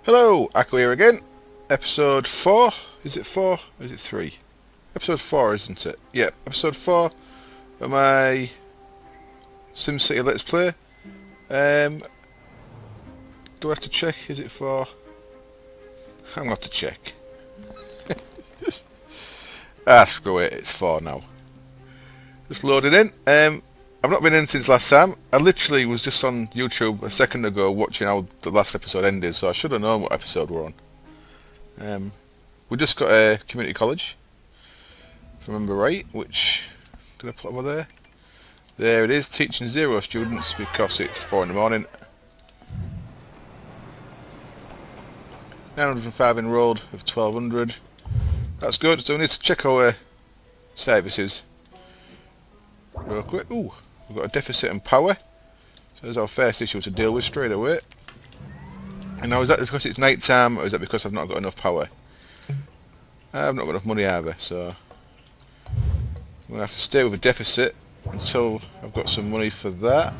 Hello, Akko here again. Episode 4. Is it 4 or is it 3? Episode 4, isn't it? Yeah, episode 4 of my SimCity Let's Play. Do I have to check? Is it 4? I'm going to have to check. Screw it, it's 4 now. Just loading in. I've not been in since last time. I literally was just on YouTube a second ago watching how the last episode ended, so I should have known what episode we're on. We just got a community college, if I remember right, which, did I put over there? There it is, teaching 0 students because it's 4 in the morning. 905 enrolled of 1200. That's good, so we need to check our services real quick. Ooh, we've got a deficit in power, so there's our first issue to deal with straight away. And now, is that because it's night time, or is that because I've not got enough power? I've not got enough money either, so I'm going to have to stay with a deficit until I've got some money for that.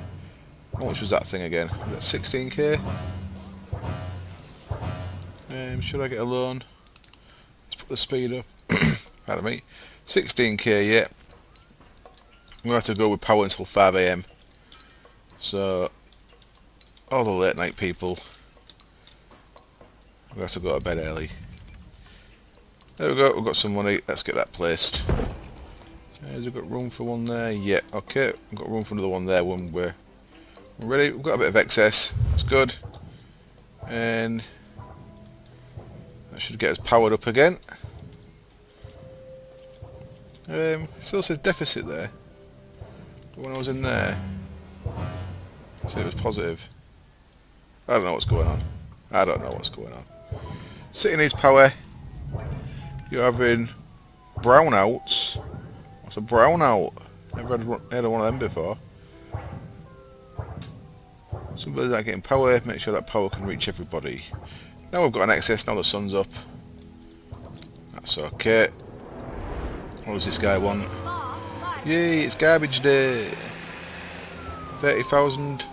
How much was that thing again? Was that 16k? Should I get a loan? Let's put the speed up. Pardon me. 16k, yeah. I'm going to have to go with power until 5 AM. So, all the late night people, we have to go to bed early. There we go, we've got some money, let's get that placed. Has it got room for one there? Yeah, okay, we've got room for another one there when we're ready. We've got a bit of excess, that's good. And that should get us powered up again. Still says deficit there. But when I was in there, it said it was positive. I don't know what's going on. I don't know what's going on. City needs power. You're having brownouts. What's a brownout? Never had one of them before. Somebody's not getting power. Make sure that power can reach everybody. Now we've got an excess. Now the sun's up. That's okay. What does this guy want? Yay! It's garbage day. 30,000.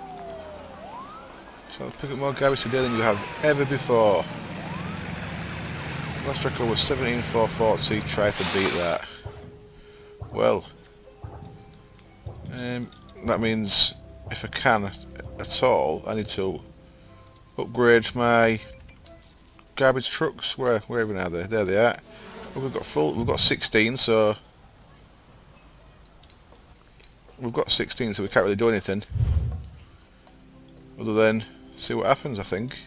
So I'll pick up more garbage today than you have ever before. Last record was 17,440. Try to beat that. Well, that means if I can at all, I need to upgrade my garbage trucks. Where even are they? There they are. Well, we've got full. We've got 16, so we can't really do anything other than see what happens. I think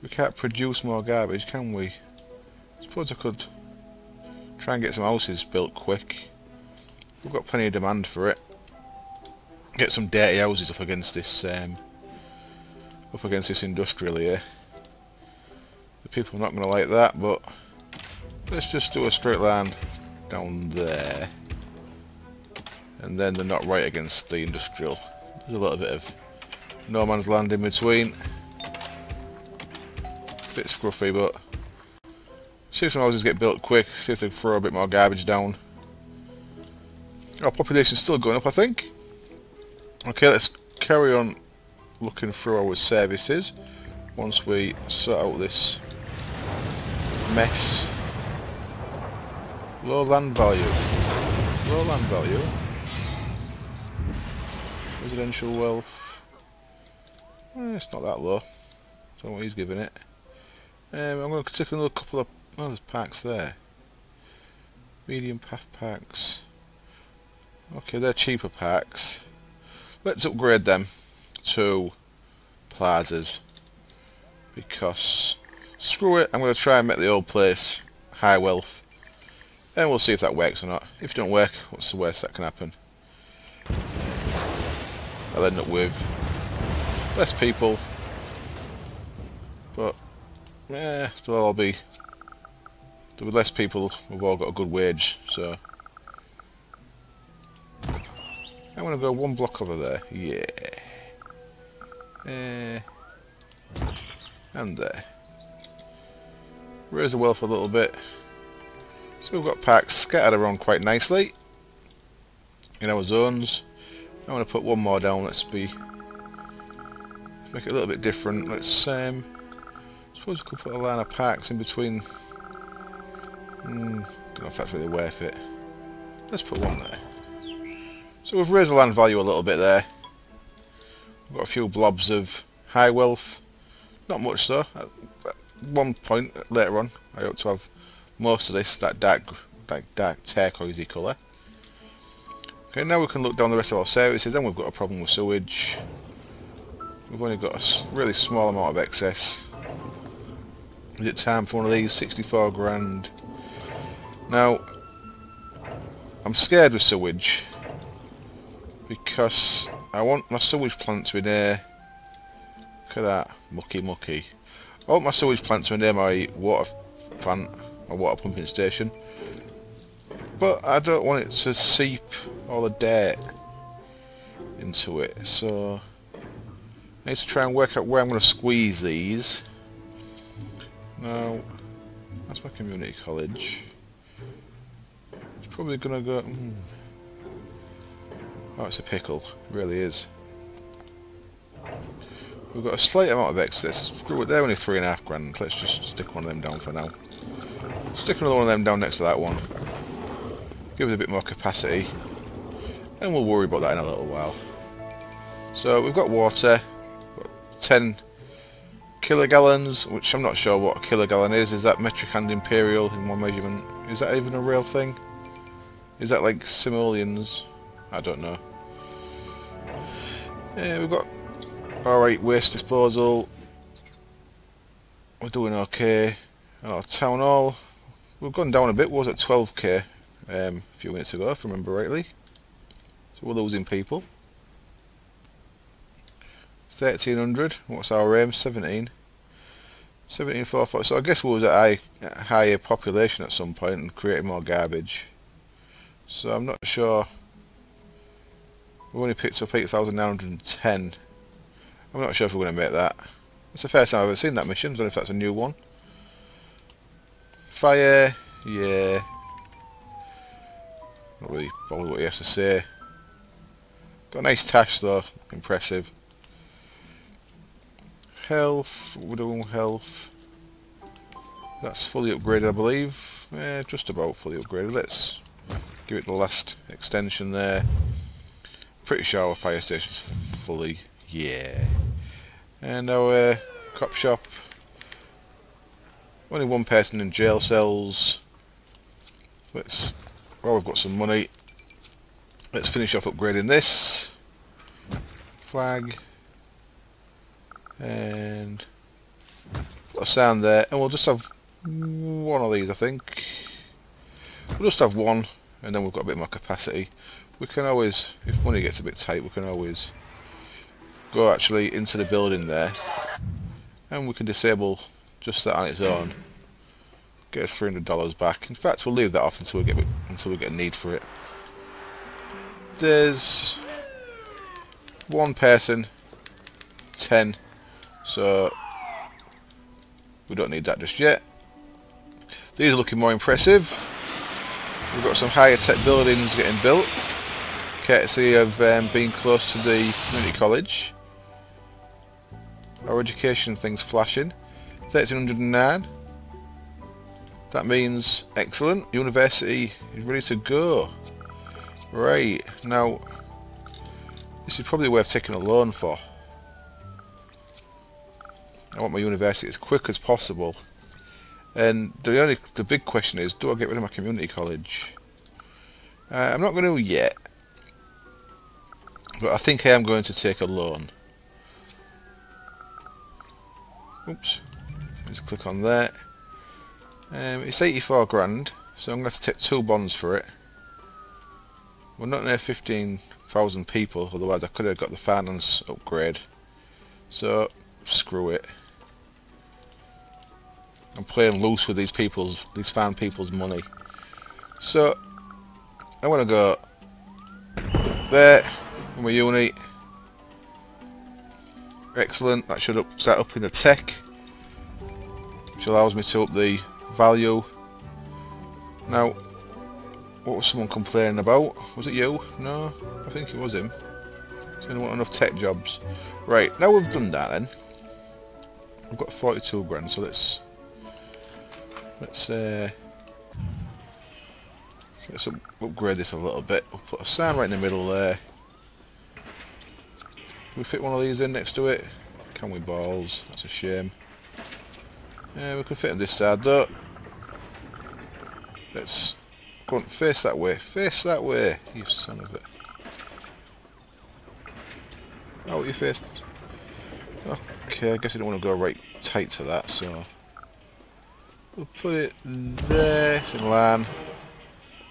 we can't produce more garbage, can we? I suppose I could try and get some houses built quick. We've got plenty of demand for it. Get some dirty houses up against this industrial here. The people are not going to like that, but let's just do a straight line down there, and then they're not right against the industrial. There's a little bit of no man's land in between. Bit scruffy, but see if some houses get built quick, see if they throw a bit more garbage down. Our population's still going up, I think. Okay, let's carry on looking through our services once we sort out this mess. Low land value. Low land value. Residential wealth. It's not that low. Don't know what he's giving it. I'm going to take another couple of... Oh, there's parks there. Medium path parks. Okay, they're cheaper parks. Let's upgrade them to plazas. Because, screw it, I'm going to try and make the old place high wealth. And we'll see if that works or not. If it don't work, what's the worst that can happen? I'll end up with less people. But yeah, there'll be less people. We've all got a good wage, so I'm gonna go one block over there. Yeah, and there. Raise the wealth a little bit. So we've got parks scattered around quite nicely in our zones. I'm gonna put one more down. Let's make it a little bit different. Let's suppose we could put a line of parks in between. Don't know if that's really worth it. Let's put one there. So we've raised the land value a little bit there. We've got a few blobs of high wealth. Not much though. At one point later on, I hope to have most of this, that dark turquoisey colour. Okay, now we can look down the rest of our services. Then we've got a problem with sewage. We've only got a really small amount of excess. Is it time for one of these? 64 grand. Now, I'm scared with sewage because I want my sewage plant to be near. Look at that, mucky. I want my sewage plant to be near my water plant, my water pumping station, but I don't want it to seep all the dirt into it. So I need to try and work out where I'm going to squeeze these. Now, that's my community college. It's probably going to go... Oh, it's a pickle. It really is. We've got a slight amount of excess. Screw it, they're only 3.5 grand. Let's just stick one of them down for now. Stick another one of them down next to that one. Give it a bit more capacity. And we'll worry about that in a little while. So we've got water. We've got 10 kilogallons, which I'm not sure what a kilogallon is. Is that metric and imperial in one measurement? Is that even a real thing? Is that like simoleons? I don't know. Yeah, we've got alright waste disposal. We're doing okay. Our town hall, we've gone down a bit. Was at 12k a few minutes ago, if I remember rightly. So we're losing people. 1300. What's our aim? 17. 17,440. So I guess we was at a higher population at some point and created more garbage. So I'm not sure. We've only picked up 8,910. I'm not sure if we're going to make that. It's the first time I've ever seen that mission. I don't know if that's a new one. Fire, yeah. Not really bothered what he has to say. Got a nice tash though, impressive. Health, we're doing health. That's fully upgraded, I believe. Yeah, just about fully upgraded. Let's give it the last extension there. Pretty sure our fire station's fully, yeah. And our cop shop. Only one person in jail cells. Well, we've got some money. Let's finish off upgrading this. Flag. And put a sound there. And we'll just have one of these, I think. We'll just have one, and then we've got a bit more capacity. We can always, if money gets a bit tight, we can always go actually into the building there. And we can disable just that on its own. Get us $300 back. In fact, we'll leave that off until we get a need for it. There's one person, 10, so we don't need that just yet. These are looking more impressive. We've got some higher tech buildings getting built, courtesy of being close to the community college. Our education thing's flashing. 1309. That means excellent. University is ready to go. Right, now this is probably worth taking a loan for. I want my university as quick as possible. And the big question is, do I get rid of my community college? I'm not going to yet. But I think I am going to take a loan. Oops. Just click on there. It's 84 grand, so I'm going to have to take 2 bonds for it. We're not near 15,000 people, otherwise I could have got the finance upgrade. So, screw it. I'm playing loose with these fan people's money. So, I want to go there with my uni. Excellent, that should start up in the tech, which allows me to up the value. Now, what was someone complaining about? Was it you? No, I think it was him. So I don't want enough tech jobs. Right, now we've done that then. I've got 42 grand, so let's upgrade this a little bit. We'll put a sign right in the middle there. Can we fit one of these in next to it? Can we, balls? That's a shame. Yeah, we could fit on this side though. Let's go on, face that way. Face that way, you son of a... Oh, you faced. Okay, I guess I don't want to go right tight to that, so we'll put it there. It's in line.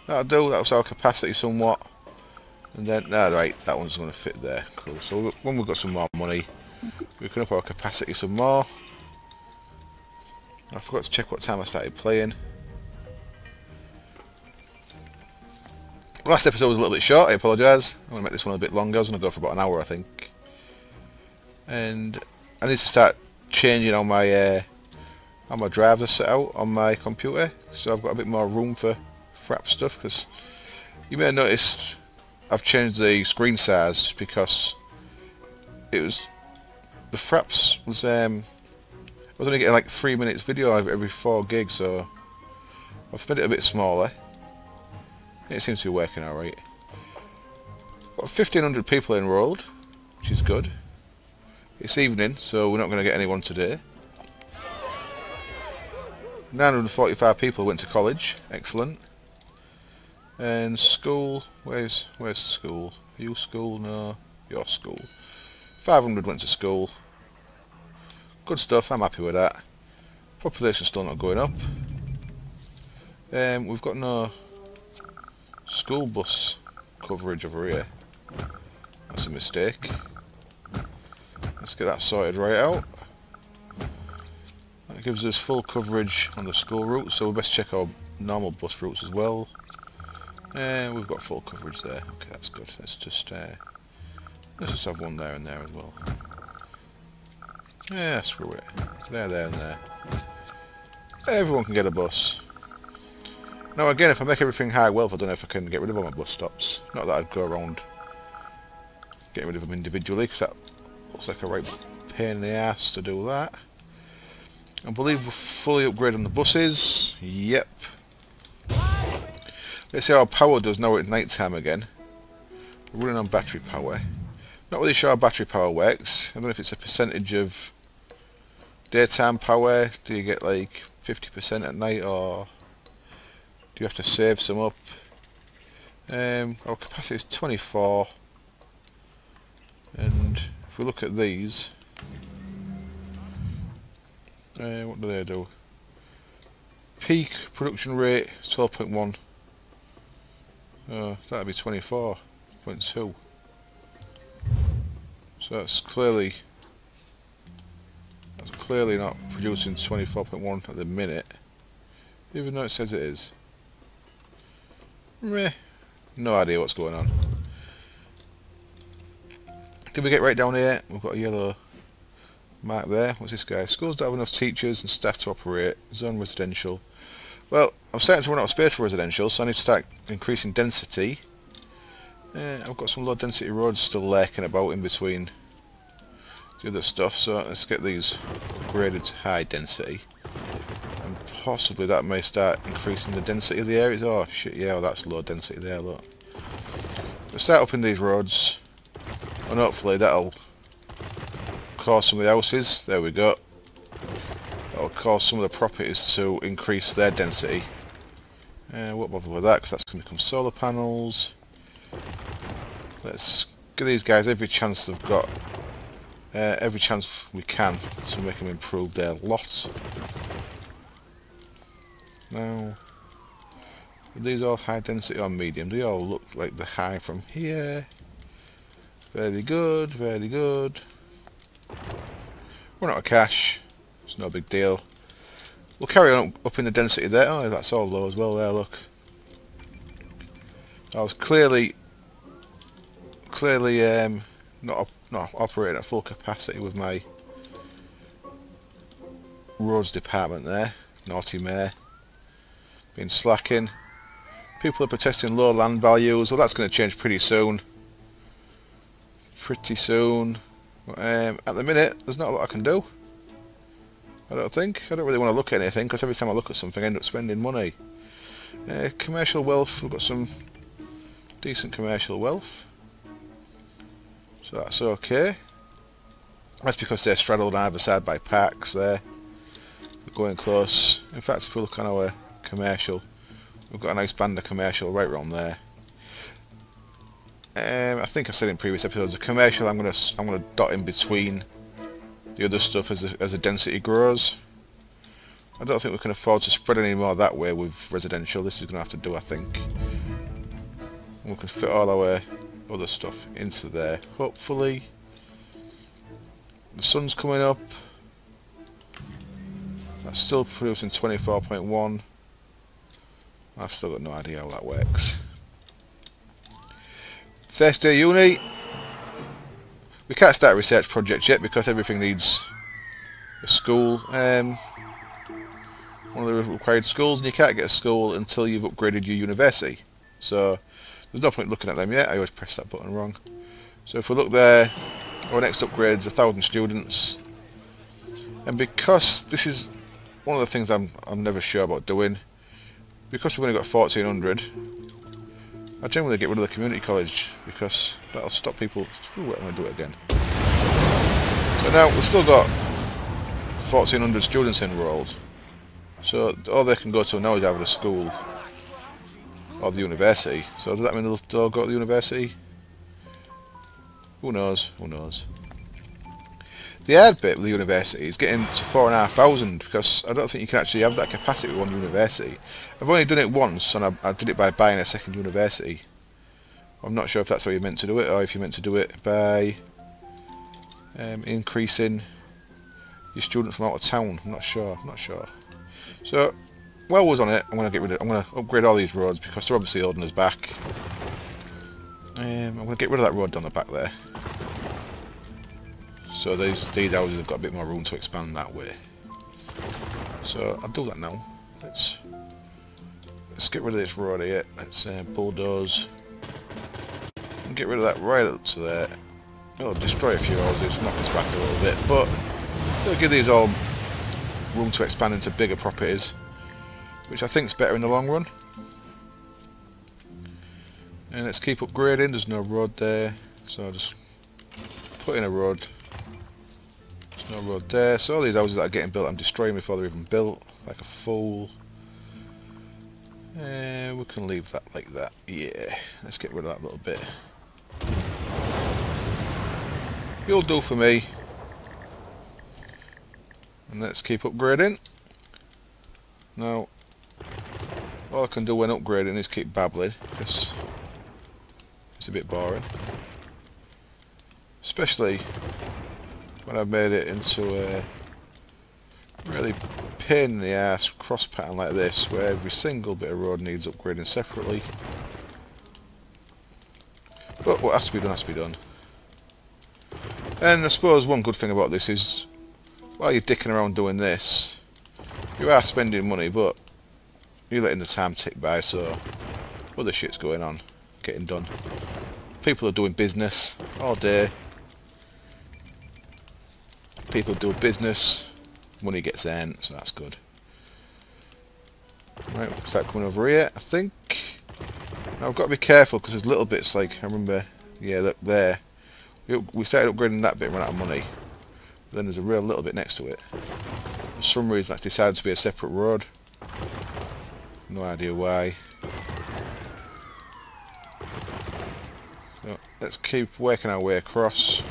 That'll do. That's our capacity somewhat. And then, right, that one's going to fit there. Cool. So when we've got some more money, we can up our capacity some more. I forgot to check what time I started playing. Last episode was a little bit short, I apologise. I'm going to make this one a bit longer. I was going to go for about an hour, I think. And I need to start changing how my drives are set out on my computer, so I've got a bit more room for frap stuff. Because you may have noticed I've changed the screen size just because it was the fraps was I was only getting like 3 minutes video every 4 gigs, so I've made it a bit smaller. It seems to be working alright. Got 1,500 people enrolled, which is good. It's evening, so we're not going to get anyone today. 945 people went to college, excellent. And school, where's school? Are you school? No, your school. 500 went to school. Good stuff, I'm happy with that. Population's still not going up. We've got no school bus coverage over here. That's a mistake. Let's get that sorted right out. That gives us full coverage on the school route, so we best check our normal bus routes as well. And we've got full coverage there. Okay, that's good. Let's just have one there and there as well. Yeah, screw it. There, and there. Everyone can get a bus. Now again, if I make everything high wealth, I don't know if I can get rid of all my bus stops. Not that I'd go around getting rid of them individually, because that looks like a right pain in the ass to do that. I believe we're fully upgraded on the buses. Yep. Let's see how our power does now at night time again. We're running on battery power. Not really sure how battery power works. I don't know if it's a percentage of daytime power. Do you get like 50% at night, or do you have to save some up? Our capacity is 24. And if we look at these, what do they do? Peak production rate is 12.1. That'd be 24.2. So that's clearly not producing 24.1 at the minute, even though it says it is. Meh. No idea what's going on. Did we get right down here? We've got a yellow mark there. What's this guy? Schools don't have enough teachers and staff to operate. Zone residential. Well, I'm starting to run out of space for residential, so I need to start increasing density. I've got some low density roads still lurking about in between the other stuff, so let's get these upgraded to high density. And possibly that may start increasing the density of the areas. Oh shit, yeah, well, that's low density there, look. Let's start up in these roads, and hopefully that'll cause some of the houses, there we go. That'll cause some of the properties to increase their density. Won't bother with that because that's going to become solar panels. Let's give these guys every chance they've got, every chance we can to make them improve their lot. Now, are these all high density or medium? They all look like they're high from here. Very good, very good. We're out of cash. It's no big deal. We'll carry on up in the density there. Oh, that's all low as well there, look. I was clearly not operating at full capacity with my roads department there. Naughty mayor. Been slacking. People are protesting low land values. Well, that's going to change pretty soon. At the minute, there's not a lot I can do. I don't think. I don't really want to look at anything, because every time I look at something I end up spending money. Commercial wealth, we've got some decent commercial wealth. So that's okay. That's because they're straddled on either side by parks there. We're going close. In fact, if we look on our commercial, we've got a nice band of commercial right around there. I think I said in previous episodes, the commercial I'm gonna dot in between the other stuff as the density grows. I don't think we can afford to spread any more that way with residential. This is gonna have to do, I think. And we can fit all our other stuff into there. Hopefully, the sun's coming up. That's still producing 24.1. I've still got no idea how that works. First day uni. We can't start a research project yet because everything needs a school. One of the required schools, and you can't get a school until you've upgraded your university. So there's no point looking at them yet. I always press that button wrong. So if we look there, our next upgrade is 1,000 students. And because this is one of the things I'm never sure about doing, because we've only got 1,400, I generally get rid of the community college because that'll stop people. Ooh, I'm going to do it again. So now we've still got 1,400 students enrolled. So all they can go to now is either the school or the university. So does that mean they'll all go to the university? Who knows? Who knows? The hard bit with the university is getting to 4,500 because I don't think you can actually have that capacity with one university. I've only done it once, and I did it by buying a second university. I'm not sure if that's how you're meant to do it, or if you're meant to do it by increasing your students from out of town. I'm not sure. So, while I was on it, I'm going to upgrade all these roads because they're obviously holding us back. I'm going to get rid of that road down the back there. So these houses have got a bit more room to expand that way. So I'll do that now. Let's get rid of this road here. Let's bulldoze and get rid of that right up to there. It'll destroy a few houses, knock us back a little bit, but it'll give these all room to expand into bigger properties, which I think is better in the long run. And let's keep upgrading. There's no road there, so I'll just put in a road. There's no road there, so all these houses that are getting built I'm destroying before they're even built, like a fool. And we can leave that like that. Yeah, let's get rid of that little bit. You'll do for me. And let's keep upgrading. Now, all I can do when upgrading is keep babbling, because it's a bit boring. Especially when I've made it into a really pain in the ass cross pattern like this, where every single bit of road needs upgrading separately. But what has to be done has to be done. And I suppose one good thing about this is, while you're dicking around doing this, you are spending money, but you're letting the time tick by, so other shit's going on, getting done. People are doing business all day. People do business, money gets earned, so that's good. Right, we'll start coming over here, I think. Now I've got to be careful because there's little bits like, I remember, yeah, look there. We started upgrading that bit and ran out of money. But then there's a real little bit next to it. For some reason that's decided to be a separate road. No idea why. So let's keep working our way across.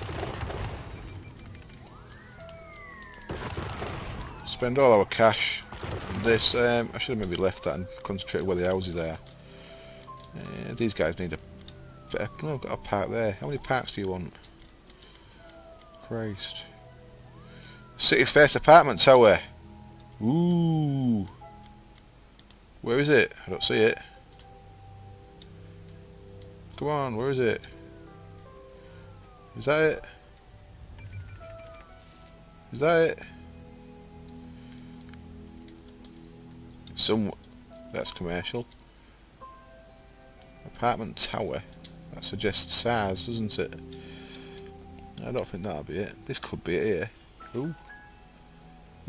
Spend all our cash on this. I should have maybe left that and concentrated where the houses are. These guys need a better... Oh, I've got a park there. How many parks do you want? Christ. City's first apartment tower. Ooh. Where is it? I don't see it. Come on, where is it? Is that it? Is that it? That's commercial. Apartment tower. That suggests SARS, doesn't it? I don't think that'll be it. This could be it here. Ooh.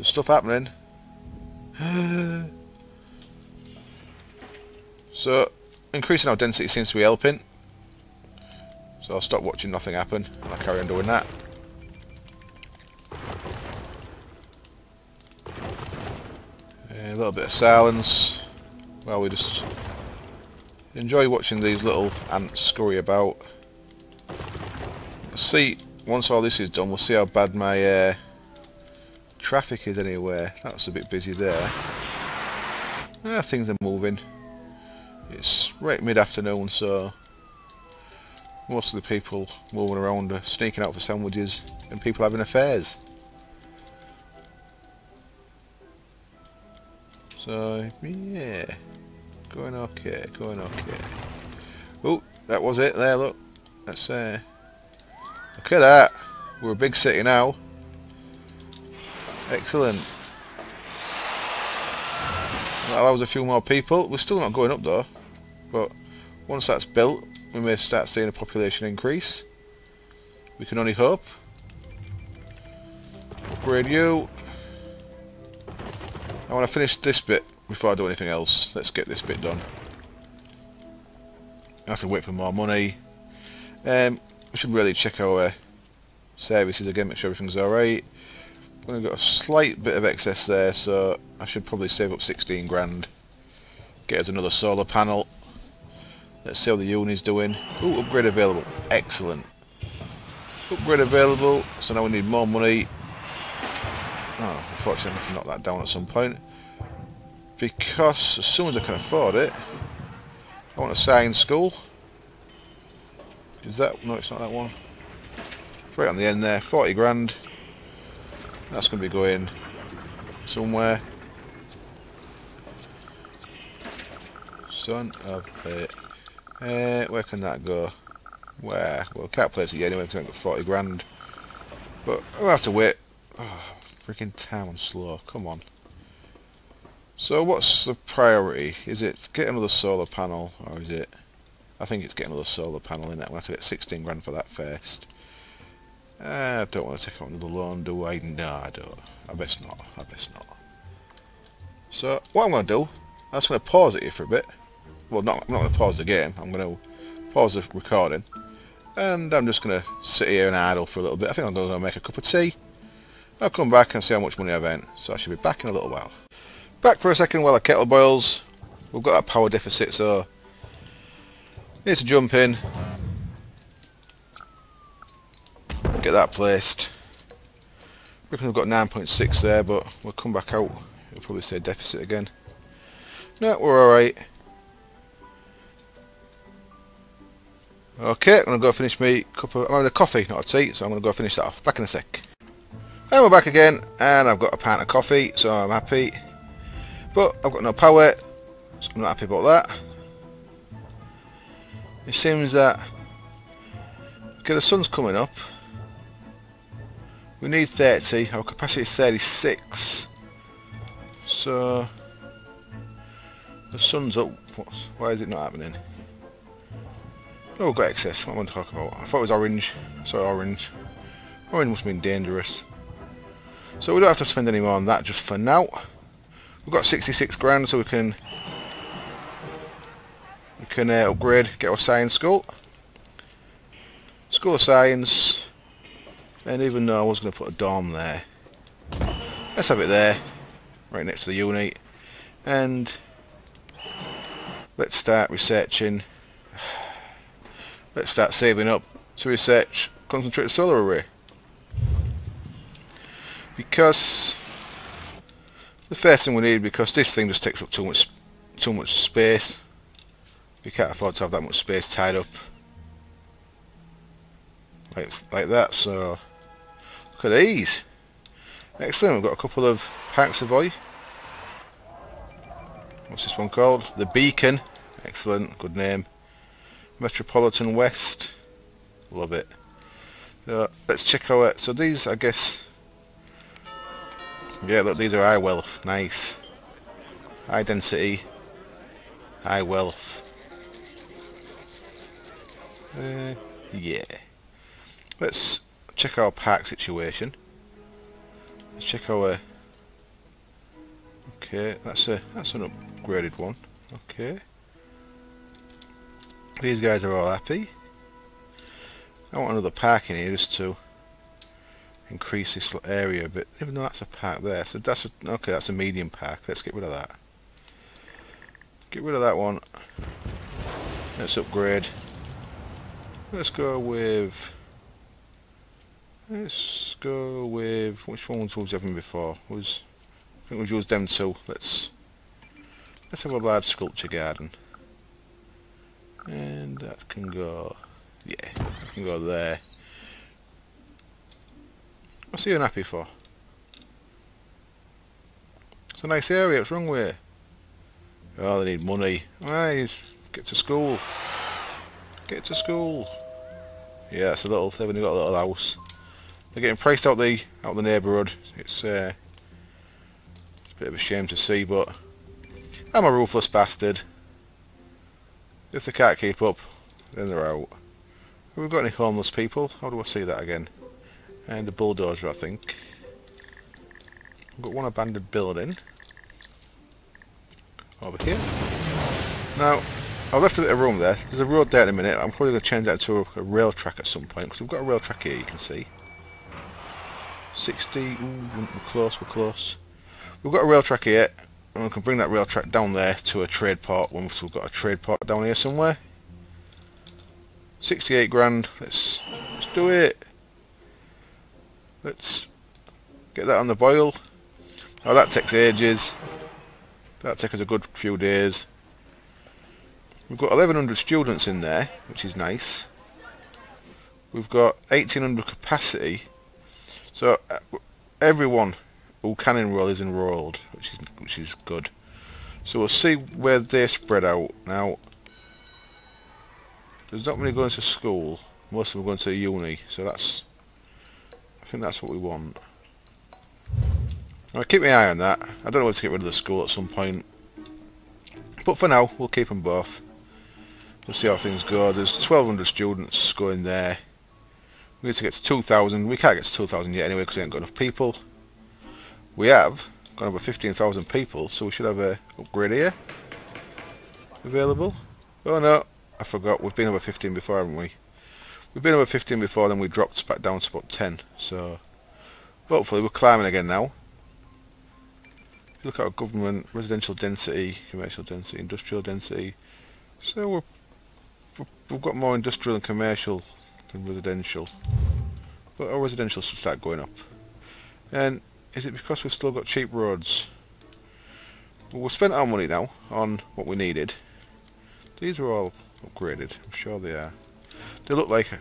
There's stuff happening. So, increasing our density seems to be helping. So I'll stop watching nothing happen and I'll carry on doing that. A little bit of silence while we just enjoy watching these little ants scurry about. Let's see, once all this is done, we'll see how bad my traffic is anywhere. That's a bit busy there. Things are moving. It's right mid-afternoon, so most of the people moving around are sneaking out for sandwiches and people having affairs. So, yeah, going okay, going okay. Oh, that was it there, look. Let's look at that. We're a big city now. Excellent. That allows a few more people. We're still not going up though, but once that's built, we may start seeing a population increase. We can only hope. Upgrade you. I want to finish this bit before I do anything else. Let's get this bit done. I have to wait for more money. We should really check our services again, make sure everything's alright. We've got a slight bit of excess there, so I should probably save up 16 grand. Get us another solar panel. Let's see how the uni's doing. Ooh, upgrade available. Excellent. Upgrade available, so now we need more money. Oh, unfortunately I have to knock that down at some point. Because as soon as I can afford it, I want a science school. Is that? No, it's not that one. Right on the end there, 40 grand. That's going to be going somewhere. Son of a... where can that go? Where? Well, can't place it yet anyway because I've got 40 grand. But I'll have to wait. Oh, freaking town slow. Come on. So what's the priority? Is it get another solar panel, or is it... I think it's getting another solar panel in it. I'm going to have to get 16 grand for that first. I don't want to take out another loan, do I? No, I don't. I best not. I best not. So what I'm going to do, I'm just going to pause it here for a bit. Well, I'm not going to pause the game. I'm going to pause the recording. And I'm just going to sit here and idle for a little bit. I think I'm going to make a cup of tea. I'll come back and see how much money I've earned. So I should be back in a little while. Back for a second while the kettle boils. We've got a power deficit, so need to jump in. Get that placed. I reckon we've got 9.6 there, but we'll come back out. It'll probably say deficit again. No, we're alright. Okay, I'm going to go finish me cup of... I'm having a coffee, not a tea, so I'm going to go finish that off. Back in a sec. And we're back again, and I've got a pint of coffee, so I'm happy. But I've got no power, so I'm not happy about that. It seems that... Okay, the sun's coming up. We need 30, our capacity is 36. So... the sun's up. Why is it not happening? Oh, we've got excess. What am I talking about? I thought it was orange. I saw orange. Orange must have been dangerous. So we don't have to spend any more on that just for now. We've got 66 grand, so we can upgrade, get our science school. School of Science. And even though I was going to put a dorm there, let's have it there, right next to the uni. And let's start researching. Let's start saving up to research concentrated solar array. Because the first thing we need, because this thing just takes up too much space. We can't afford to have that much space tied up like that. So look at these. Excellent. We've got a couple of packs of oil. What's this one called? The Beacon. Excellent. Good name. Metropolitan West. Love it. So let's check our... So these, I guess... Yeah, look, these are high wealth. Nice. High density. High wealth. Yeah. Let's check our park situation. Let's check our Okay, that's an upgraded one. Okay. These guys are all happy. I want another park in here just to increase this area a bit, even though that's a park there. So that's okay, that's a medium park. Let's get rid of that. Get rid of that one. Let's upgrade. Let's go with which ones was we having before? I think we've used them two. Let's have a large sculpture garden. And that can go, yeah, that can go there. What's he unhappy for? It's a nice area, what's wrong with it? Oh, they need money. Right, get to school. Get to school. Yeah, it's a little, they've only got a little house. They're getting priced out the neighbourhood. It's a bit of a shame to see, but I'm a ruthless bastard. If they can't keep up, then they're out. Have we got any homeless people? How do I see that again? And the bulldozer, I think. We've got one abandoned building over here. Now, I've left a bit of room there. There's a road there in a minute. I'm probably going to change that to a rail track at some point, because we've got a rail track here, you can see. 60, ooh, we're close, we're close. We've got a rail track here, and we can bring that rail track down there to a trade port once we've got a trade port down here somewhere. 68 grand, let's do it. Let's get that on the boil. Oh, that takes ages. That'll take us a good few days. We've got 1100 students in there, which is nice. We've got 1800 capacity. So everyone who can enroll is enrolled, which is good. So we'll see where they spread out. Now, there's not many going to school. Most of them are going to uni. So I think that's what we want. I'll keep my eye on that. I don't know whether to get rid of the school at some point, but for now we'll keep them both. We'll see how things go. There's 1200 students going there. We need to get to 2,000. We can't get to 2,000 yet anyway because we ain't got enough people. We have got over 15,000 people, so we should have a upgrade here available. Oh no, I forgot. We've been over 15 before, haven't we? We've been over 15 before, then we dropped back down to about 10. So hopefully we're climbing again now. If you look at our government, residential density, commercial density, industrial density. So we've got more industrial and commercial than residential. But our residential should start going up. And is it because we've still got cheap roads? Well, we've spent our money now on what we needed. These are all upgraded, I'm sure they are. They look like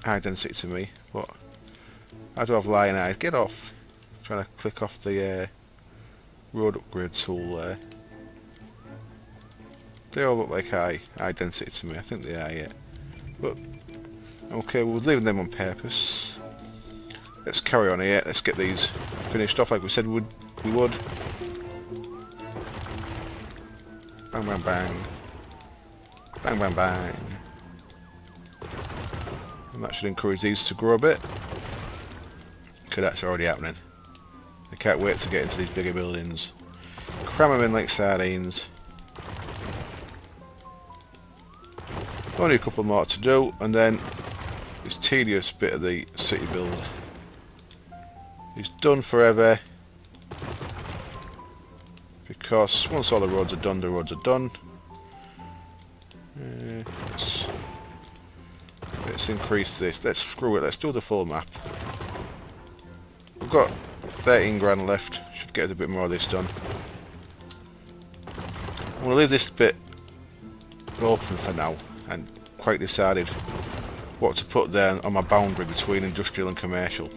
high density to me, but I do have lying eyes. Get off! I'm trying to click off the road upgrade tool there. They all look like high density to me. I think they are, yeah. But okay, we're leaving them on purpose. Let's carry on here. Let's get these finished off like we said we would. Bang, bang, bang. Bang, bang, bang. And that should encourage these to grow a bit. Okay, that's already happening. They can't wait to get into these bigger buildings. Cram them in like sardines. Only a couple more to do, and then this tedious bit of the city build is done forever. Because once all the roads are done, the roads are done. Let's increase this. Let's screw it. Let's do the full map. We've got 13 grand left. Should get us a bit more of this done. I'm going to leave this bit open for now and quite decided what to put there on my boundary between industrial and commercial.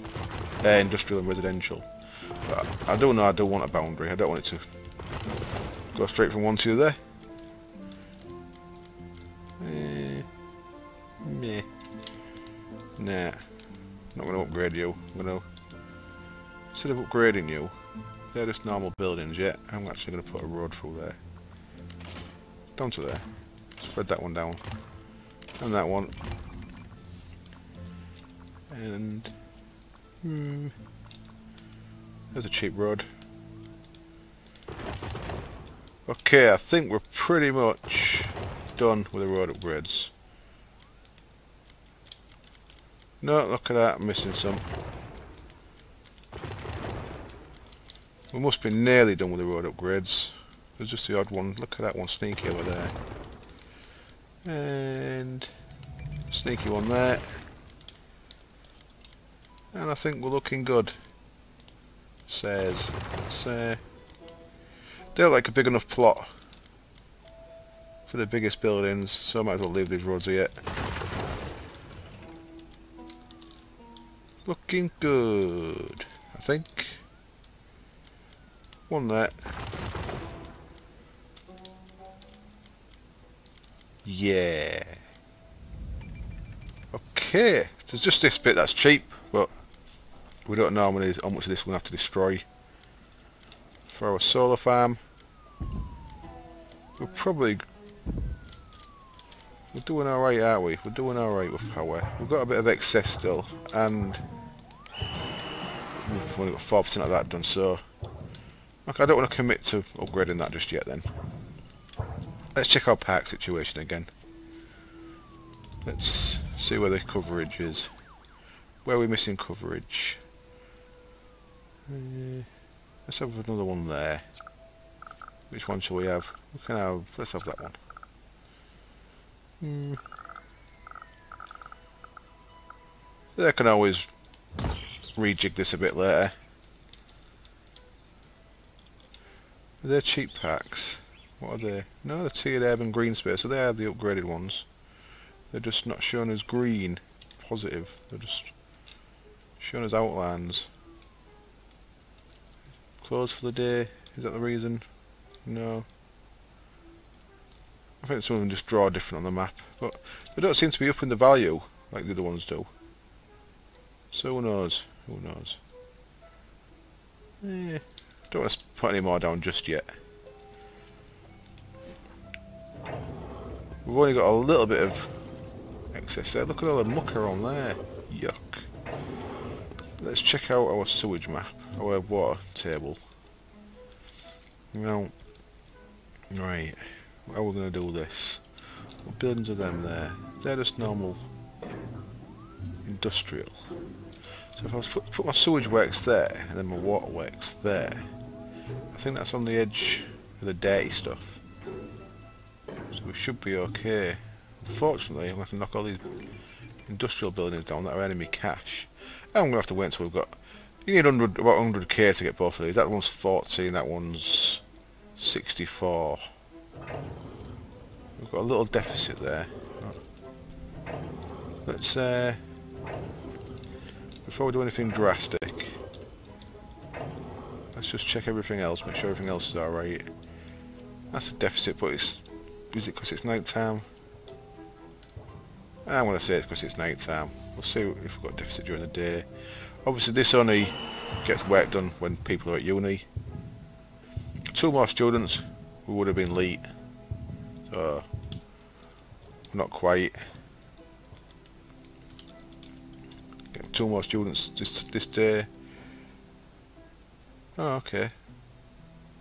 Industrial and residential. But I do know I do want a boundary. I don't want it to go straight from one to the other. Meh. Nah. Not going to upgrade you. I'm going to, instead of upgrading you, they're just normal buildings, yeah. I'm actually going to put a road through there. Down to there. Spread that one down. And that one. And there's a cheap road. Okay, I think we're pretty much done with the road upgrades. No, look at that, I'm missing some. We must be nearly done with the road upgrades. There's just the odd one. Look at that one sneaky over there. And sneaky one there. And I think we're looking good. Say, they're like a big enough plot for the biggest buildings, so I might as well leave these roads here. Looking good, I think. One there. Yeah. Okay, there's just this bit that's cheap, but we don't know how much of this we're going to have to destroy. For our solar farm, we're doing alright, aren't we? We're doing alright with power. We've got a bit of excess still, and we've only got 4% of that done, so okay, I don't want to commit to upgrading that just yet then. Let's check our park situation again. Let's see where the coverage is. Where are we missing coverage? Let's have another one there. Which one shall we have? We can have, let's have that one. I can always rejig this a bit later. They're cheap packs. What are they? No, they're tiered urban green space, so they are the upgraded ones. They're just not shown as green, positive. They're just shown as outlines. Closed for the day, is that the reason? No. I think some of them just draw different on the map, but they don't seem to be up in the value like the other ones do. So who knows? Who knows? Don't want to put any more down just yet. We've only got a little bit of excess there. Look at all the muck around there. Yuck. Let's check out our sewage map, our water table. Now, right, how are we going to do this? What buildings are them there? They're just normal industrial. So if I was put my sewage works there, and then my water works there, I think that's on the edge of the dirty stuff. So we should be okay. Unfortunately, I'm going to have to knock all these industrial buildings down that are enemy cache. And I'm going to have to wait until we've got... You need about 100k to get both of these. That one's 14, that one's 64. We've got a little deficit there. Let's... before we do anything drastic, let's just check everything else, make sure everything else is alright. That's a deficit, but it's... Is it because it's night time? I'm going to say it's because it's night time. We'll see if we've got a deficit during the day. Obviously this only gets work done when people are at uni. 2 more students, we would have been late. So, not quite. Get 2 more students this day. Oh, okay.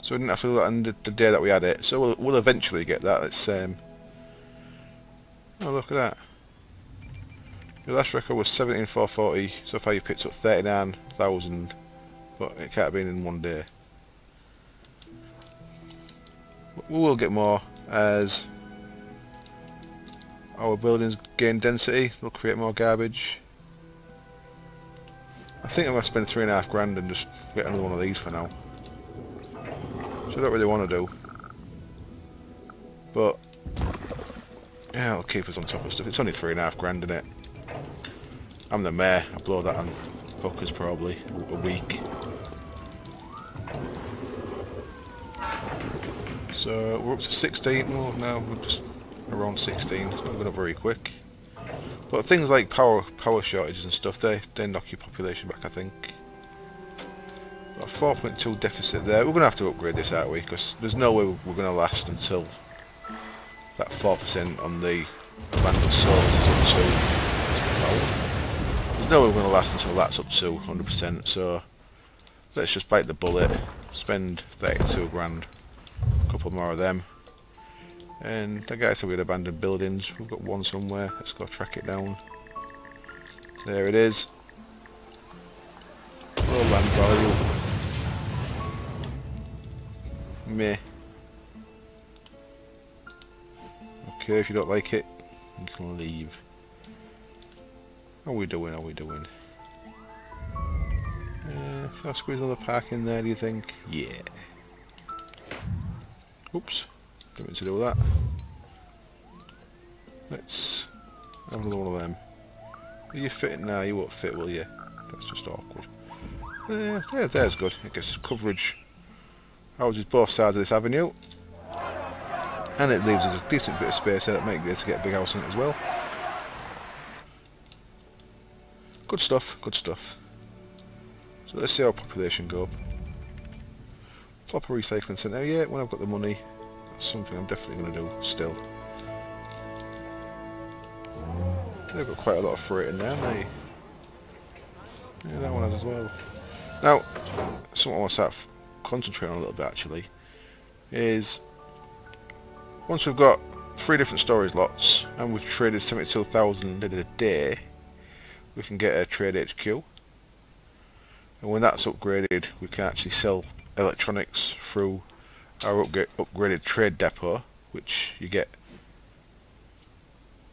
So we didn't have to do that on the day that we had it. So we'll eventually get that. Let's oh, look at that. Your last record was 17,440. So far you picked up 39,000, but it can't have been in one day. We will get more as our buildings gain density. They'll create more garbage. I think I'm going to spend 3.5 grand and just get another one of these for now. So I don't really want to do, but yeah, it'll keep us on top of stuff. It's only 3.5 grand in it. I'm the mayor. I blow that on hookers probably a week. So we're up to 16. Well, now we're just around 16. It's not going up very quick. But things like power shortages and stuff, they knock your population back, I think. Got a 4.2 deficit there. We're going to have to upgrade this, aren't we? Because there's no way we're going to last until that 4% on the abandoned souls is up to... There's no way we're going to last until that's up to 100%. So let's just bite the bullet, spend 32 grand, couple more of them. And the guy said we had abandoned buildings. We've got one somewhere. Let's go track it down. There it is. Low land value. Meh. Okay, if you don't like it, you can leave. How are we doing? How are we doing? I'll squeeze another park in there, do you think? Yeah. Oops. Didn't mean to do that. Let's have another one of them. Are you fitting now? You won't fit, will you? That's just awkward. There's good. It gets coverage. Houses both sides of this avenue. And it leaves us a decent bit of space there that might be able to get a big house in it as well. Good stuff, good stuff. So let's see how population go up. Plop a recycling centre. Yeah, when I've got the money, that's something I'm definitely going to do still. They've got quite a lot of freight in there, haven't they? Yeah, that one has as well. Now, something I want to start concentrating on a little bit actually is once we've got 3 different storage lots and we've traded 72,000 in a day, we can get a trade HQ, and when that's upgraded we can actually sell electronics through our upgraded trade depot, which you get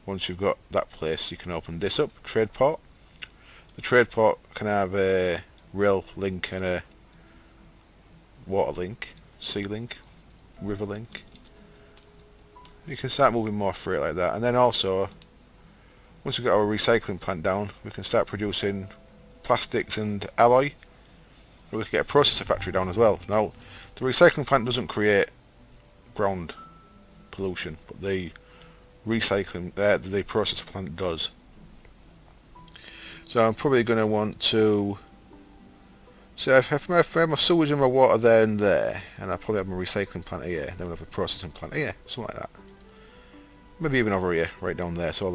once you've got that place. You can open this up, trade port. The trade port can have a rail link and a water link, sea link, river link. You can start moving more freight like that, and then also once we've got our recycling plant down, we can start producing plastics and alloy. We can get a processor factory down as well. Now, the recycling plant doesn't create ground pollution, but the recycling, the processor plant does. So I'm probably going to want to. So if I have my sewage and my water there and there, and I probably have my recycling plant here, then we'll have a processing plant here, something like that. Maybe even over here, right down there, so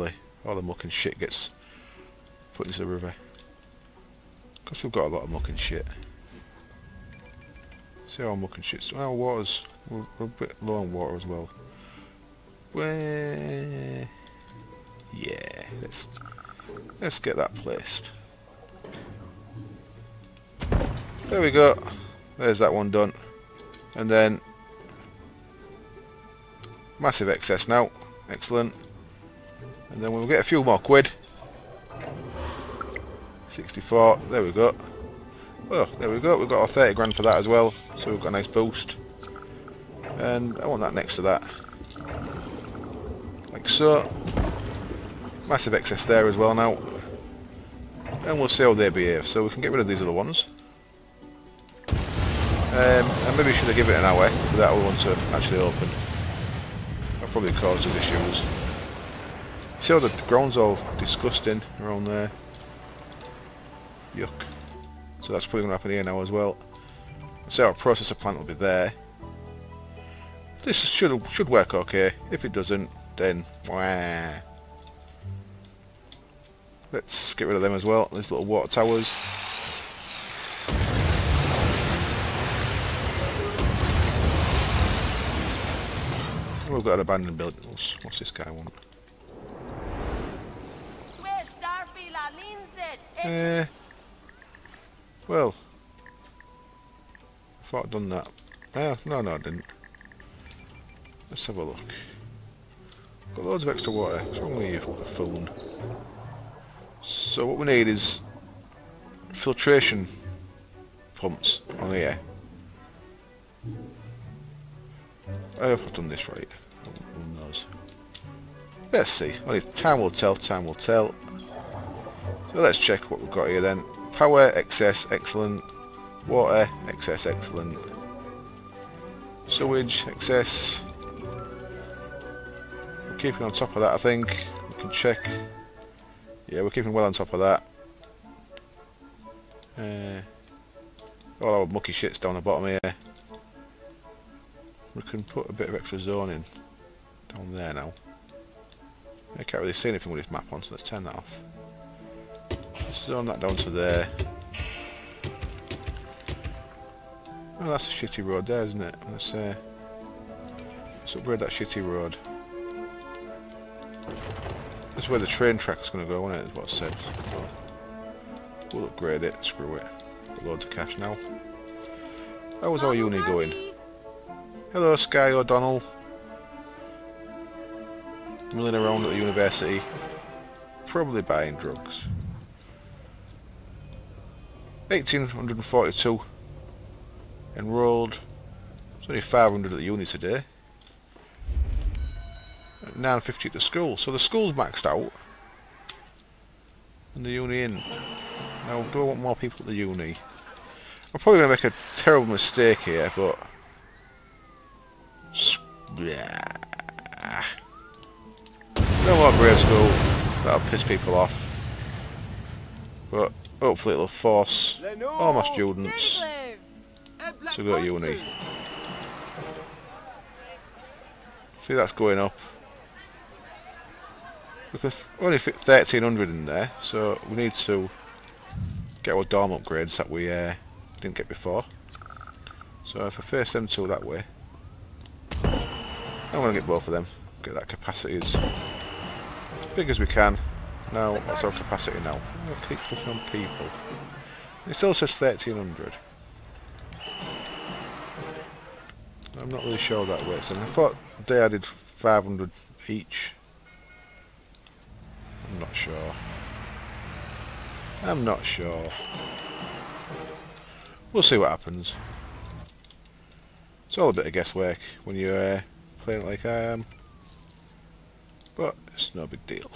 all the muck and shit gets put into the river. Because we've got a lot of muck and shit. See how muck and shit. Well, water's we're a bit low on water as well. Where? Yeah, let's get that placed. There we go. There's that one done. And then massive excess now. Excellent. And then we'll get a few more quid. 64. There we go. Oh, there we go. We've got our 30 grand for that as well. So we've got a nice boost. And I want that next to that. Like so. Massive excess there as well now. And we'll see how they behave. So we can get rid of these other ones. And maybe we should have given it an hour for that other one to actually open. That probably caused us issues. See how the ground's all disgusting around there. Yuck. So that's probably going to happen here now as well. So our processor plant will be there. This should work okay. If it doesn't, then wah. Let's get rid of them as well. These little water towers. We've got an abandoned building. What's this guy want? Well, I thought I'd done that. No, I didn't. Let's have a look. Got loads of extra water. What's wrong with you, the phone? So what we need is filtration pumps on here. I hope I've done this right. Who knows? Let's see. Only time will tell, time will tell. So let's check what we've got here then. Power, excess, excellent. Water, excess, excellent. Sewage, excess. We're keeping on top of that, I think. We can check. Yeah, we're keeping well on top of that. All our mucky shit's down the bottom here. We can put a bit of extra zoning down there now. I can't really see anything with this map on, so let's turn that off. Let's zone that down to there. Oh, that's a shitty road there, isn't it? Let's Let's upgrade that shitty road. That's where the train track's going to go, isn't it? Is what I said. So we'll upgrade it. Screw it. Got loads of cash now. How was our uni going? Hello, Sky O'Donnell. Milling around at the university. Probably buying drugs. 1,842 enrolled. There's only 500 at the uni today. 950 at the school. So the school's maxed out. And the uni in. Now, do I want more people at the uni? I'm probably going to make a terrible mistake here, but... No more grade school. That'll piss people off. But hopefully it'll force all my students to go to uni. See, that's going up. We can only fit 1,300 in there, so we need to get our dorm upgrades that we didn't get before. So if I face them two that way, I'm going to get both of them. Get that capacity as big as we can. Now, what's our capacity now? I'll keep looking on people. It still says 1,300. I'm not really sure that works. And I thought they added 500 each. I'm not sure. I'm not sure. We'll see what happens. It's all a bit of guesswork when you're playing it like I am. But it's no big deal.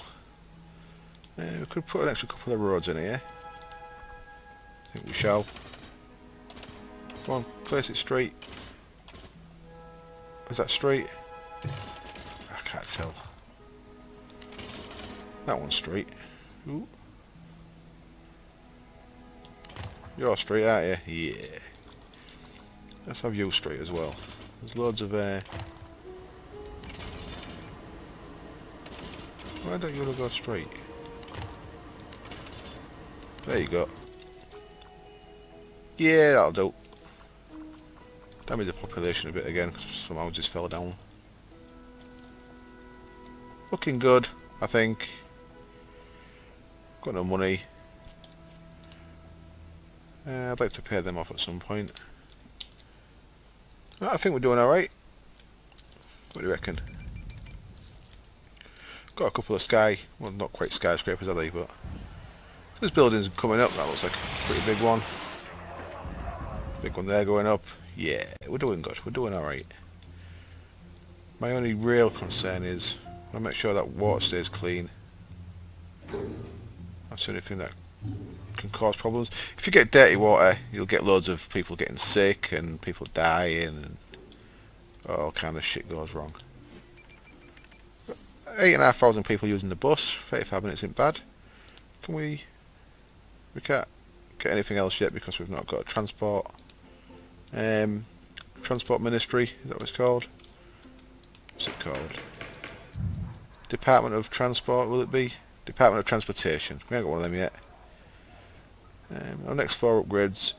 We could put an extra couple of roads in here. I think we shall. Come on, place it straight. Is that straight? I can't tell. That one's straight. Ooh. You're straight, aren't you? Yeah. Let's have you straight as well. There's loads of why don't you want to go straight? There you go. Yeah, that'll do. Damage the population a bit again, because some houses fell down. Looking good, I think. Got no money. I'd like to pay them off at some point. I think we're doing alright. What do you reckon? Got a couple of well, not quite skyscrapers are they, but there's buildings coming up. That looks like a pretty big one. Big one there going up. Yeah, we're doing good. We're doing alright. My only real concern is I want to make sure that water stays clean. That's the only thing that can cause problems. If you get dirty water, you'll get loads of people getting sick and people dying and all kind of shit goes wrong. 8,500 people using the bus. 35 minutes isn't bad. Can we can't get anything else yet because we've not got a transport transport ministry, is that what it's called? What's it called? Department of Transport, will it be? Department of Transportation. We haven't got one of them yet. Our next 4 upgrades.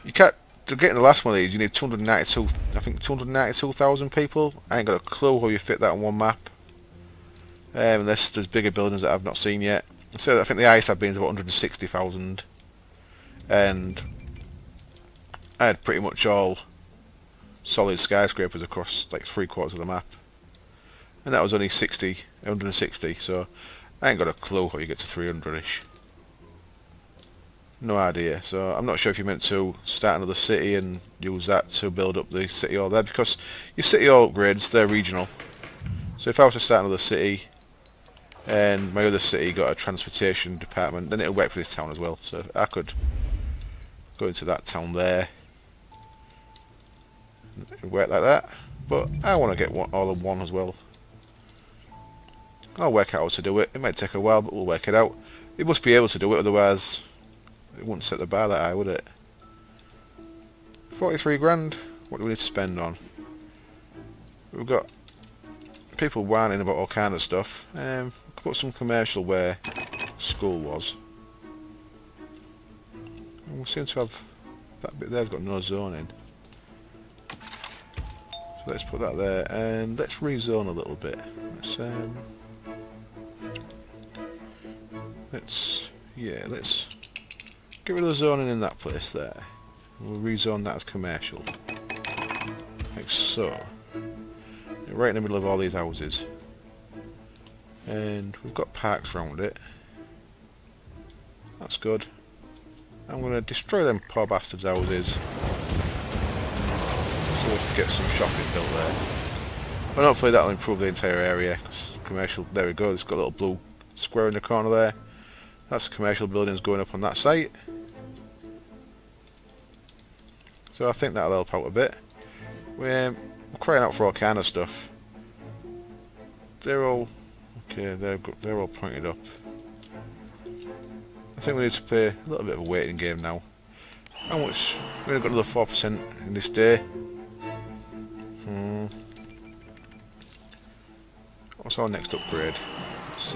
You can't, to get in the last one of these, you need 292, I think 292,000 people. I ain't got a clue how you fit that on one map. Unless there's bigger buildings that I've not seen yet. So I think the highest I've been is about 160,000. And I had pretty much all solid skyscrapers across like 3/4 of the map. And that was only 160, so I ain't got a clue how you get to 300-ish. No idea. So I'm not sure if you're meant to start another city and use that to build up the city hall there, because your city hall upgrades, they're regional. So if I was to start another city and my other city got a transportation department, then it'll work for this town as well. So I could go into that town there and work like that. But I want to get all in one as well. I'll work out how to do it. It might take a while, but we'll work it out. It must be able to do it, otherwise it wouldn't set the bar that high, would it? 43 grand. What do we need to spend on? We've got people whining about all kind of stuff. Put some commercial where school was. And we seem to have that bit there's got no zoning. So let's put that there, and let's rezone a little bit. Let's get rid of the zoning in that place there. We'll rezone that as commercial, like so. Right in the middle of all these houses, and we've got parks around it. That's good. I'm going to destroy them poor bastards' houses, so we can get some shopping built there. And hopefully that'll improve the entire area. Commercial, there we go, it's got a little blue square in the corner there. That's the commercial buildings going up on that site. So I think that'll help out a bit. We're crying out for all kind of stuff. They're all okay, they're all pointed up. I think we need to play a little bit of a waiting game now. How much? We've got another 4% in this day. What's our next upgrade? Let's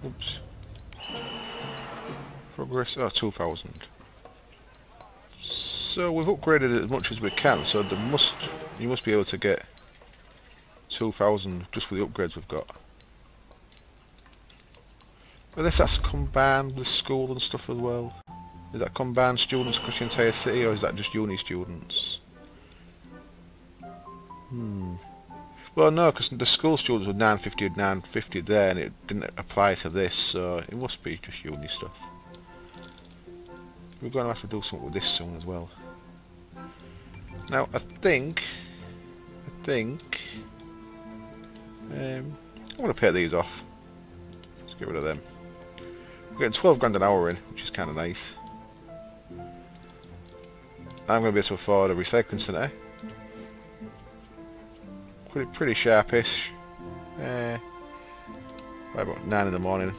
oops. Progress, 2000. So we've upgraded it as much as we can, so you must be able to get 2000 just for the upgrades we've got. Unless that's combined with school and stuff as well. Is that combined students across the entire city, or is that just uni students? Well, no, because the school students were 950 and 950 there, and it didn't apply to this, so it must be just uni stuff. We're going to have to do something with this soon as well. Now, I think I'm going to pay these off. Let's get rid of them. We're getting 12 grand an hour in, which is kind of nice. I'm going to be able to afford a recycling centre. Pretty sharpish. By about 9 in the morning,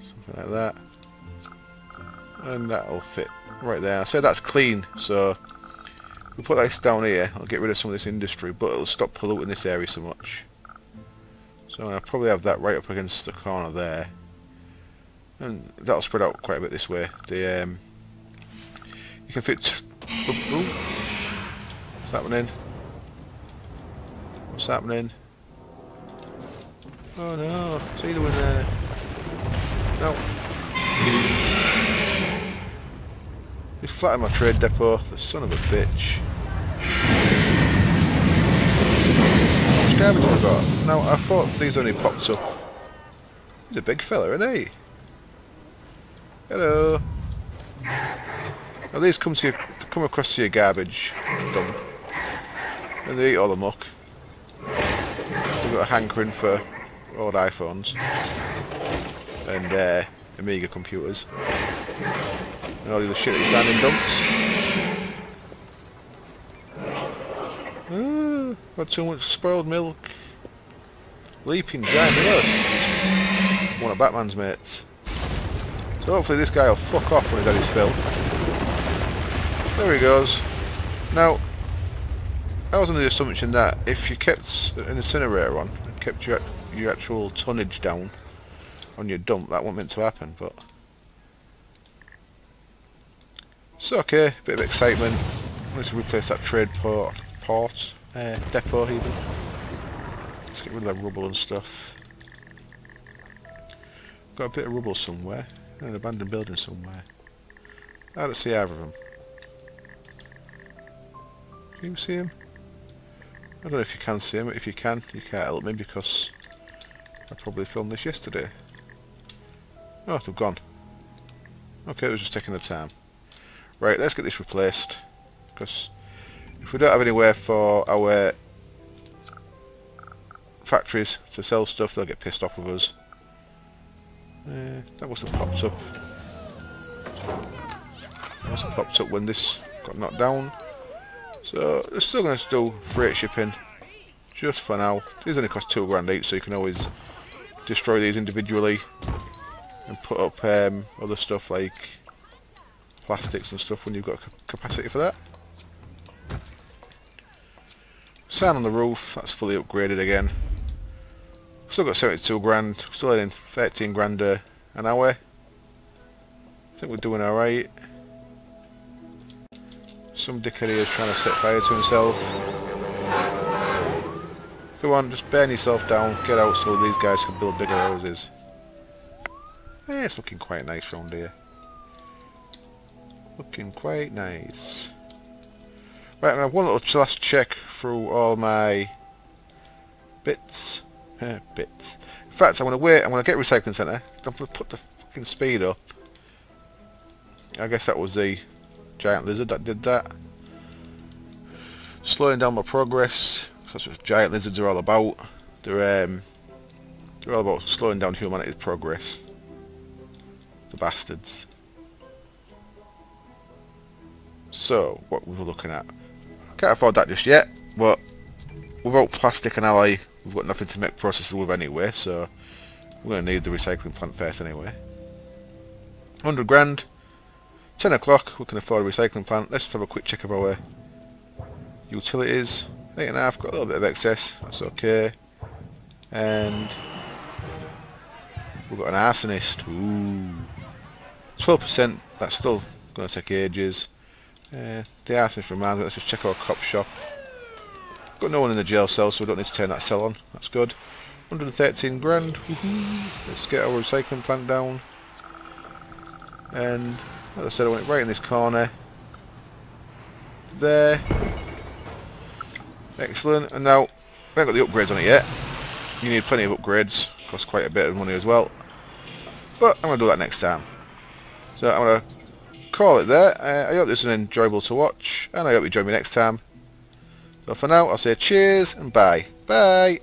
something like that. And that'll fit right there. I said that's clean, so we'll put this down here. I'll get rid of some of this industry, but it'll stop polluting this area so much. So I'll probably have that right up against the corner there, and that'll spread out quite a bit this way. You can fit. Ooh. What's happening? What's happening? Oh no! What's he doing there? No. He flattened my trade depot, the son of a bitch. How much garbage have we got? Now, I thought these only popped up. He's a big fella, isn't he? Hello. Now these come across to your garbage dump, and they eat all the muck. They've got a hankering for old iPhones and Amiga computers. And all the other shit that you find in dumps. Got too much spoiled milk. Leaping giant, one of Batman's mates. So hopefully this guy will fuck off when he's had his fill. There he goes. Now, I was under the assumption that if you kept an incinerator on and kept your actual tonnage down on your dump, that wasn't meant to happen, but it's okay, bit of excitement. Let's replace that trade depot even. Let's get rid of that rubble and stuff. Got a bit of rubble somewhere, and an abandoned building somewhere. I don't see either of them. Can you see him? I don't know if you can see him, but if you can, you can't help me because I probably filmed this yesterday. Oh, they've gone. Okay, it was just taking the time. Right, let's get this replaced, because if we don't have anywhere for our factories to sell stuff, they'll get pissed off with us. That must have popped up. That must have popped up when this got knocked down. So they're still going to do freight shipping, just for now. These only cost 2 grand each, so you can always destroy these individually and put up other stuff like plastics and stuff when you've got capacity for that. Sign on the roof, that's fully upgraded again. Still got 72 grand, still earning 13 grand an hour. I think we're doing alright. Some dickhead here is trying to set fire to himself. Come on, just burn yourself down, get out so these guys can build bigger houses. Yeah, it's looking quite nice round here. Looking quite nice. Right, I'm going to have one little last check through all my bits. Bits. In fact, I'm going to wait, I'm going to get a recycling centre. I'm going to put the fucking speed up. I guess that was the giant lizard that did that. Slowing down my progress. That's what giant lizards are all about. They're all about slowing down humanity's progress. The bastards. So, what we're looking at. Can't afford that just yet, but without plastic and alloy, we've got nothing to make processes with anyway, so we're going to need the recycling plant first anyway. 100 grand. 10 o'clock, we can afford a recycling plant. Let's just have a quick check of our utilities. 8.5, got a little bit of excess, that's okay. And we've got an arsonist. Ooh. 12%, that's still going to take ages. The arsonist reminds me, let's just check our cop shop. Got no one in the jail cell, so we don't need to turn that cell on. That's good. 113 grand. Woohoo. Let's get our recycling plant down. And as I said, I want it right in this corner. There. Excellent. And now, we haven't got the upgrades on it yet. You need plenty of upgrades. Cost quite a bit of money as well. But I'm going to do that next time. So I'm going to call it there. I hope this was enjoyable to watch. And I hope you join me next time. So for now, I'll say cheers and bye. Bye.